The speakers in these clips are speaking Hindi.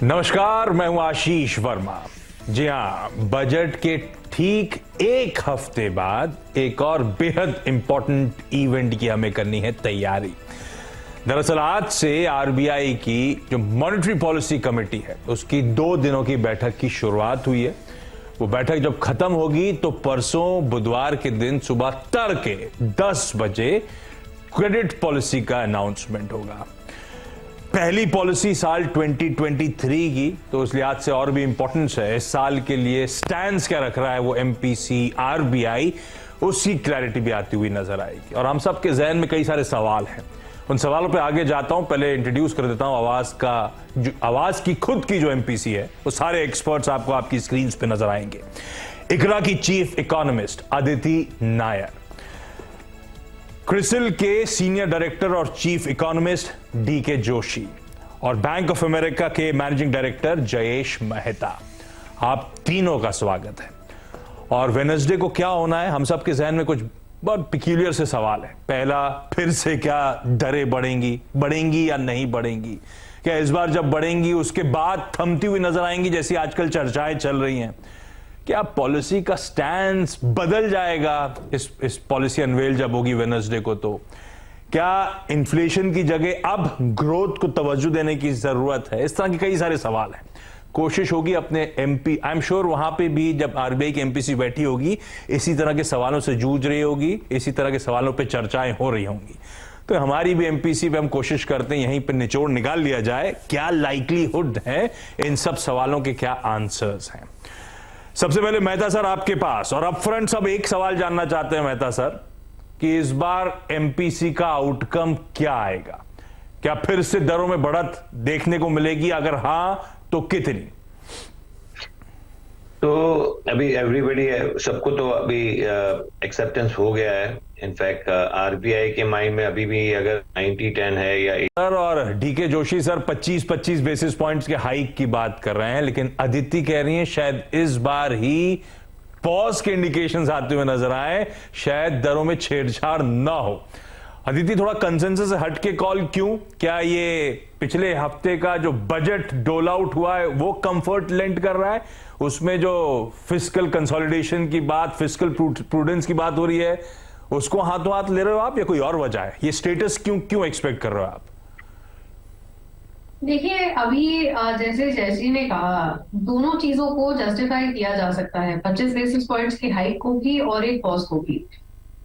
नमस्कार, मैं हूं आशीष वर्मा। जी हां, बजट के ठीक एक हफ्ते बाद एक और बेहद इंपॉर्टेंट इवेंट की हमें करनी है तैयारी। दरअसल आज से आरबीआई की जो मॉनेटरी पॉलिसी कमेटी है उसकी 2 दिनों की बैठक की शुरुआत हुई है। वो बैठक जब खत्म होगी तो परसों बुधवार के दिन सुबह तड़के 10 बजे क्रेडिट पॉलिसी का अनाउंसमेंट होगा। पहली पॉलिसी साल 2023 की, तो इस लिहाज से और भी इंपॉर्टेंस है। इस साल के लिए स्टैंड क्या रख रहा है वो एमपीसी आरबीआई, उसकी क्लैरिटी भी आती हुई नजर आएगी। और हम सब के जहन में कई सारे सवाल हैं, उन सवालों पे आगे जाता हूं। पहले इंट्रोड्यूस कर देता हूं आवाज की खुद की जो एमपीसी है, वो सारे एक्सपर्ट्स आपको आपकी स्क्रीन पे नजर आएंगे। इकरा की चीफ इकोनॉमिस्ट अदिति नायर, क्रिसिल के सीनियर डायरेक्टर और चीफ इकोनॉमिस्ट डीके जोशी, और बैंक ऑफ अमेरिका के मैनेजिंग डायरेक्टर जयेश मेहता। आप तीनों का स्वागत है। और वेडनेसडे को क्या होना है, हम सब के जहन में कुछ बहुत पिक्यूलियर से सवाल है। पहला, फिर से क्या दरें बढ़ेंगी या नहीं बढ़ेंगी? क्या इस बार जब बढ़ेंगी उसके बाद थमती हुई नजर आएंगी जैसी आजकल चर्चाएं चल रही हैं? क्या पॉलिसी का स्टैंड बदल जाएगा इस पॉलिसी अनवेल जब होगी वेडनेसडे को? तो क्या इन्फ्लेशन की जगह अब ग्रोथ को तवज्जो देने की जरूरत है? इस तरह के कई सारे सवाल हैं। कोशिश होगी अपने एमपी, आई एम श्योर वहां पे भी जब आरबीआई की एमपीसी बैठी होगी इसी तरह के सवालों से जूझ रही होगी, इसी तरह के सवालों पे चर्चाएं हो रही होंगी। तो हमारी भी एमपीसी पे हम कोशिश करते हैं यहीं पे निचोड़ निकाल लिया जाए, क्या लाइकलीहुड है, इन सब सवालों के क्या आंसर्स हैं। सबसे पहले मेहता सर आपके पास, और अप फ्रंट सब एक सवाल जानना चाहते हैं मेहता सर कि इस बार एमपीसी का आउटकम क्या आएगा? क्या फिर से दरों में बढ़त देखने को मिलेगी? अगर हां तो कितनी? तो अभी एवरीबडी, सबको तो अभी एक्सेप्टेंस हो गया है। इनफैक्ट आरबीआई के माइंड में अभी भी अगर 90-10 है या सर, और DK Joshi sir 25-25 basis points के हाइक की बात कर रहे हैं, लेकिन अदिति कह रही हैं शायद इस बार ही पॉज के इंडिकेशंस आते हुए नजर आए, शायद दरों में छेड़छाड़ ना हो। अदिति, थोड़ा कंसेंसस से हट के कॉल क्यों? क्या ये पिछले हफ्ते का जो बजट डोल आउट हुआ है वो कंफर्ट लेंट कर रहा है? उसमें जो फिस्कल कंसोलिडेशन की बात, फिस्कल प्रूडेंस की बात हो रही है, उसको हाथों हाथ ले रहे हो आप, या कोई और वजह है? ये स्टेटस क्यों एक्सपेक्ट कर रहे हो आप? देखिए, अभी जैसे जयश्री ने कहा, दोनों चीजों को जस्टिफाई किया जा सकता है, 25 बेसिस पॉइंट्स की हाइक को भी और एक पॉज को भी।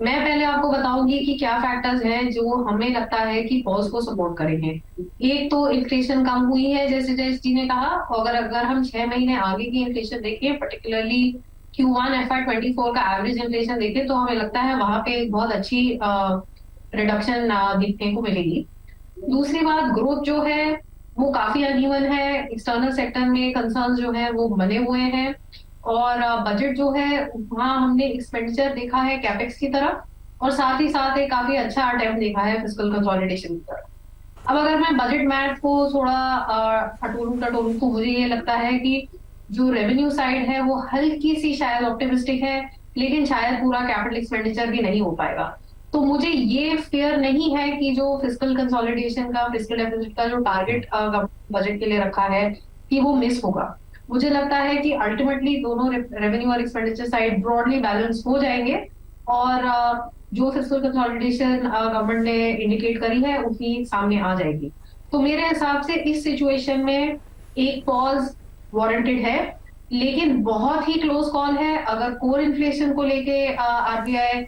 मैं पहले आपको बताऊंगी कि क्या फैक्टर्स हैं जो हमें लगता है कि पॉज को सपोर्ट करेंगे। एक तो इन्फ्लेशन कम हुई है जैसे जयश्री ने कहा, और अगर हम 6 महीने आगे की इन्फ्लेशन देखें, पर्टिकुलरली Q1 FY24 का एवरेज इन्फ्लेशन देखें, तो हमें लगता है वहां पे एक बहुत अच्छी रिडक्शन देखने को मिलेगी। दूसरी बात, ग्रोथ जो है वो काफी अनइवन है, एक्सटर्नल सेक्टर में कंसर्न्स जो है वो बने हुए हैं, और बजट जो है वहाँ हमने एक्सपेंडिचर देखा है कैपेक्स की तरफ, और साथ ही साथ एक काफी अच्छा अटेम्प्ट देखा है फिस्कल कंसोलिडेशन की तरफ। अब अगर मैं बजट मैथ को थोड़ा टटोलूं तो मुझे ये लगता है कि जो रेवेन्यू साइड है वो हल्की सी शायद ऑप्टिमिस्टिक है, लेकिन शायद पूरा कैपिटल एक्सपेंडिचर भी नहीं हो पाएगा। तो मुझे ये फेयर नहीं है कि जो फिस्कल कंसोलिडेशन का, फिस्कल डेफिसिट का जो टारगेट बजट के लिए रखा है कि वो मिस होगा। मुझे लगता है कि अल्टीमेटली दोनों रेवेन्यू और एक्सपेंडिचर साइड ब्रॉडली बैलेंस हो जाएंगे, और जो फिस्कल कंसोलिडेशन गवर्नमेंट ने इंडिकेट करी है उसी सामने आ जाएगी। तो मेरे हिसाब से इस सिचुएशन में एक पॉज वारंटेड है, लेकिन बहुत ही क्लोज कॉल है। अगर कोर इन्फ्लेशन को लेके RBI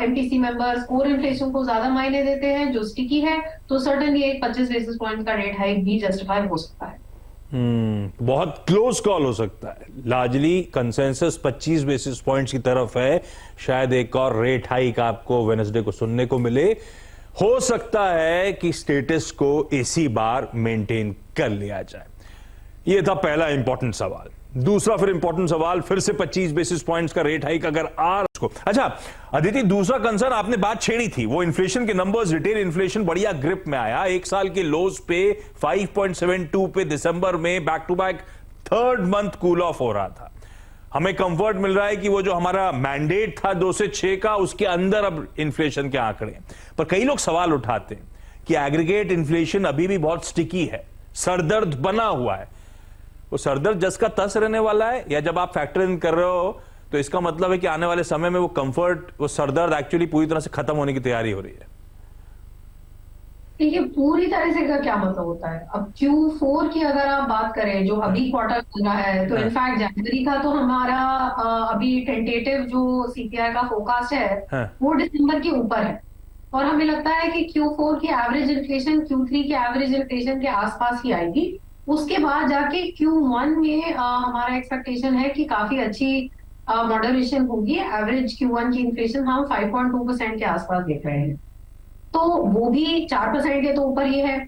MPC members core inflation को ज्यादा मायने देते हैं जो स्टिकी है, तो सर्टेनली एक 25 बेसिस पॉइंट का रेट हाइक भी जस्टिफाई हो सकता है। बहुत क्लोज कॉल हो सकता है। लार्जली कंसेंसस 25 बेसिस पॉइंट्स की तरफ है। शायद एक और रेट हाइक आपको वेडनेसडे को सुनने को मिले। हो सकता है कि स्टेटस को इसी बार मेंटेन कर लिया जाए। यह था पहला इंपॉर्टेंट सवाल। दूसरा फिर इंपॉर्टेंट सवाल, फिर से 25 बेसिस पॉइंट्स का रेट हाइक अगर अच्छा अदिति, दूसरा कंसर्न आपने बात छेड़ी थी, वो इन्फ्लेशन के नंबर्स। रिटेल इन्फ्लेशन बढ़िया ग्रिप में आया, एक साल के लोज पे 5.72 पे दिसंबर में back to back third month cool off हो रहा था। हमें कंफर्ट मिल रहा है कि वो जो हमारा मैंडेट था 2 से 6 का, उसके अंदर अब इन्फ्लेशन के आंकड़े। पर कई लोग सवाल उठाते हैं कि एग्रीगेट इन्फ्लेशन अभी भी बहुत स्टिकी है, सरदर्द बना हुआ है। वो सरदर्द जस का तस रहने वाला है, या जब आप फैक्टर इन कर रहे हो तो इसका मतलब है कि आने वाले समय में वो कंफर्ट, वो सरदर्द एक्चुअली पूरी तरह से खत्म होने की तैयारी हो रही है? देखिए पूरी तरह से का क्या मतलब होता है, अब Q4 की अगर आप बात करें जो अभी क्वार्टर चल रहा है, तो इनफैक्ट जनवरी का तो हमारा अभी टेंटेटिव जो सीपीआई का फोरकास्ट है हाँ। वो दिसंबर के ऊपर है, और हमें लगता है कि Q4 की एवरेज इन्फ्लेशन Q3 के एवरेज इन्फ्लेशन के आसपास ही आएगी। उसके बाद जाके Q1 में हमारा एक्सपेक्टेशन है कि काफी अच्छी मॉडरेशन होगी। एवरेज Q1 की इन्फ्लेशन हम 5.2% के आसपास देख रहे हैं, तो वो भी 4% के तो ऊपर ही है।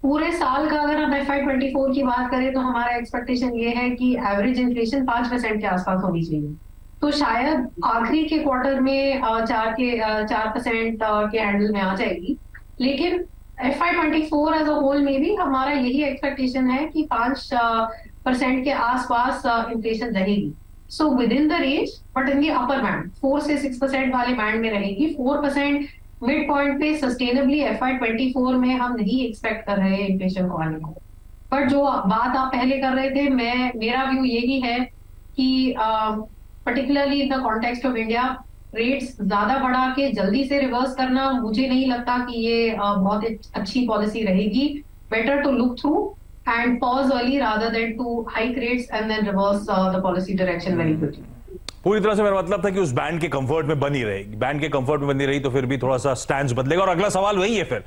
पूरे साल का अगर हम FY24 की बात करें तो हमारा एक्सपेक्टेशन ये है कि एवरेज इन्फ्लेशन 5% के आसपास होनी चाहिए, तो शायद आखिरी के क्वार्टर में 4% के हैंडल में आ जाएगी। लेकिन FY24 एज अ होल में भी हमारा यही एक्सपेक्टेशन है कि 5% के आसपास इन्फ्लेशन रहेगी। So with in the range but in the upper band, 4 से 6% वाले बैंड में रहेगी। 4% मिड पॉइंट पे सस्टेनेबली FY24 में हम नहीं एक्सपेक्ट कर रहे हैं इन्फ्लेशन को आने को। पर जो बात आप पहले कर रहे थे, मेरा व्यू यही है कि particularly in the context of India rates ज्यादा बढ़ा के जल्दी से रिवर्स करना मुझे नहीं लगता कि ये बहुत अच्छी पॉलिसी रहेगी। Better to look through and pause early rather than to hike rates and then reverse the policy direction very quickly. पूरी तरह से मेरा मतलब था कि उस बैंड के कंफर्ट में बनी रहेगी, बैंड के कंफर्ट में बनी रही तो फिर भी थोड़ा सा स्टैंड बदलेगा। और अगला सवाल वही है, फिर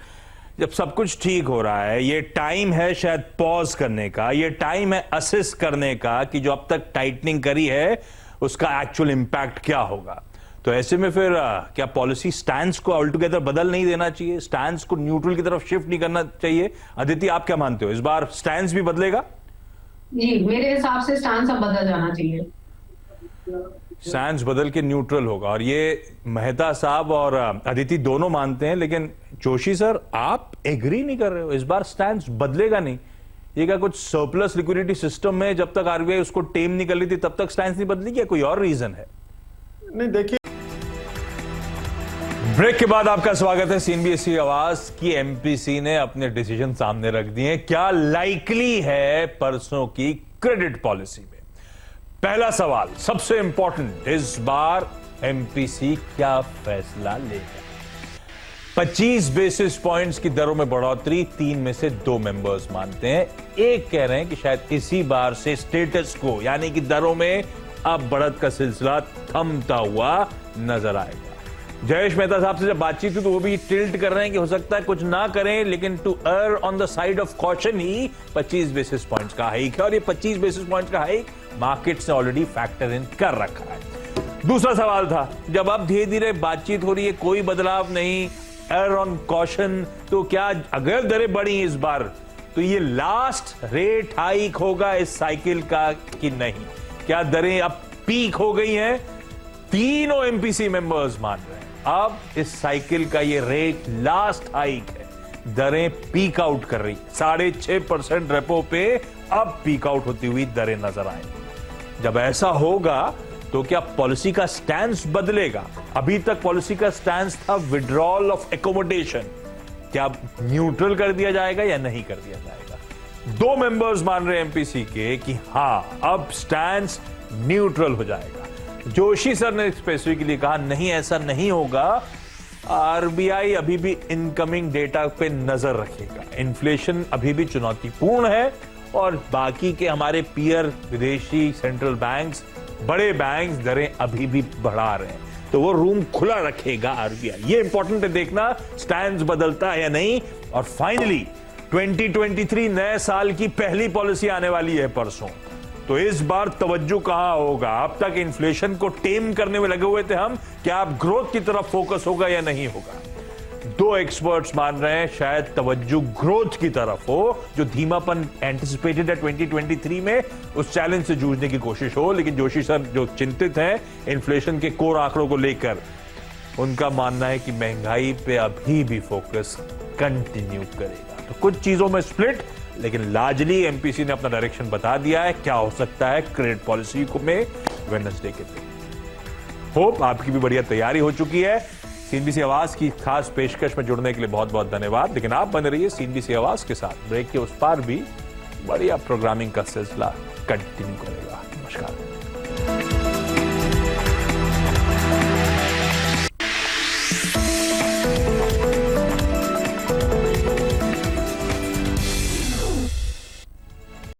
जब सब कुछ ठीक हो रहा है, ये टाइम है शायद पॉज करने का, ये टाइम है असेस करने का कि जो अब तक टाइटनिंग करी है उसका एक्चुअल इंपैक्ट क्या होगा। तो ऐसे में फिर क्या पॉलिसी स्टैंड को ऑलटुगेदर बदल नहीं देना चाहिए, स्टैंड को न्यूट्रल की तरफ शिफ्ट नहीं करना चाहिए? अदिति, आप क्या मानते हो, इस बार स्टैंड भी बदलेगा? जी, मेरे हिसाब से स्टैंड अब बदल जाना चाहिए, स्टैंड बदल के न्यूट्रल होगा। और ये मेहता साहब और अदिति दोनों मानते हैं, लेकिन जोशी सर आप एग्री नहीं कर रहे हो, इस बार स्टैंड बदलेगा नहीं? ये क्या कुछ सरप्लस लिक्विडिटी सिस्टम में जब तक आरबीआई उसको टेम नहीं कर ली थी तब तक स्टैंड नहीं बदली, क्या कोई और रीजन है? नहीं, देखिए, ब्रेक के बाद आपका स्वागत है। सीएनबीसी आवाज की एमपीसी ने अपने डिसीजन सामने रख दिए। क्या लाइकली है परसों की क्रेडिट पॉलिसी में? पहला सवाल सबसे इंपॉर्टेंट, इस बार एमपीसी क्या फैसला लेगा? 25 बेसिस पॉइंट्स की दरों में बढ़ोतरी 3 में से 2 मेंबर्स मानते हैं। एक कह रहे हैं कि शायद इसी बार से स्टेटस को, यानी कि दरों में अब बढ़त का सिलसिला थमता हुआ नजर आएगा। जयेश मेहता साहब से जब बातचीत हुई तो वो भी टिल्ट कर रहे हैं कि हो सकता है कुछ ना करें, लेकिन to err on the side of caution ही 25 बेसिस पॉइंट्स का हाइक है। और ये 25 बेसिस पॉइंट्स का हाइक मार्केट्स ने ऑलरेडी फैक्टर इन कर रखा है। दूसरा सवाल था, जब अब धीरे धीरे बातचीत हो रही है, कोई बदलाव नहीं, एयर ऑन कॉशन, तो क्या अगर दरें बढ़ी इस बार तो ये लास्ट रेट हाइक होगा इस साइकिल का कि नहीं? क्या दरें अब पीक हो गई हैं? तीनों एमपीसी मेंबर्स मान रहे हैं अब इस साइकिल का ये रेट लास्ट हाइक है। दरें पीक आउट कर रही, 6.5% रेपो पे अब पीक आउट होती हुई दरें नजर आएंगी। जब ऐसा होगा तो क्या पॉलिसी का स्टैंस बदलेगा? अभी तक पॉलिसी का स्टैंस था विड्रॉल ऑफ एकोमोडेशन, क्या न्यूट्रल कर दिया जाएगा या नहीं कर दिया जाएगा? 2 मेंबर्स मान रहे हैं एमपीसी के कि हां अब स्टैंस न्यूट्रल हो जाएगा। जोशी सर ने स्पेसिफिकली कहा नहीं, ऐसा नहीं होगा, आरबीआई अभी भी इनकमिंग डेटा पे नजर रखेगा, इन्फ्लेशन अभी भी चुनौतीपूर्ण है और बाकी के हमारे पीयर विदेशी सेंट्रल बैंक्स, बड़े बैंक्स दरें अभी भी बढ़ा रहे हैं, तो वो रूम खुला रखेगा आरबीआई। ये इंपॉर्टेंट है देखना स्टैंड बदलता है या नहीं। और फाइनली 2023 नए साल की पहली पॉलिसी आने वाली है परसों, तो इस बार तवज्जो कहां होगा? अब तक इन्फ्लेशन को टेम करने में लगे हुए थे हम, क्या अब ग्रोथ की तरफ फोकस होगा या नहीं होगा? 2 एक्सपर्ट्स मान रहे हैं शायद तवज्जो ग्रोथ की तरफ हो, जो धीमापन एंटिसिपेटेड है 2023 में, उस चैलेंज से जूझने की कोशिश हो। लेकिन जोशी सर जो चिंतित हैं इन्फ्लेशन के कोर आंकड़ों को लेकर, उनका मानना है कि महंगाई पे अभी भी फोकस कंटिन्यू करेगा। तो कुछ चीजों में स्प्लिट, लेकिन लार्जली एमपीसी ने अपना डायरेक्शन बता दिया है क्या हो सकता है क्रेडिट पॉलिसी में वेडनेसडे के दिन। होप आपकी भी बढ़िया तैयारी हो चुकी है। सीएनबीसी आवाज की खास पेशकश में जुड़ने के लिए बहुत बहुत धन्यवाद। लेकिन आप बने रहिए सीएनबीसी आवाज के साथ, ब्रेक के उस पार भी बढ़िया प्रोग्रामिंग का सिलसिला कंटिन्यू करेगा। नमस्कार।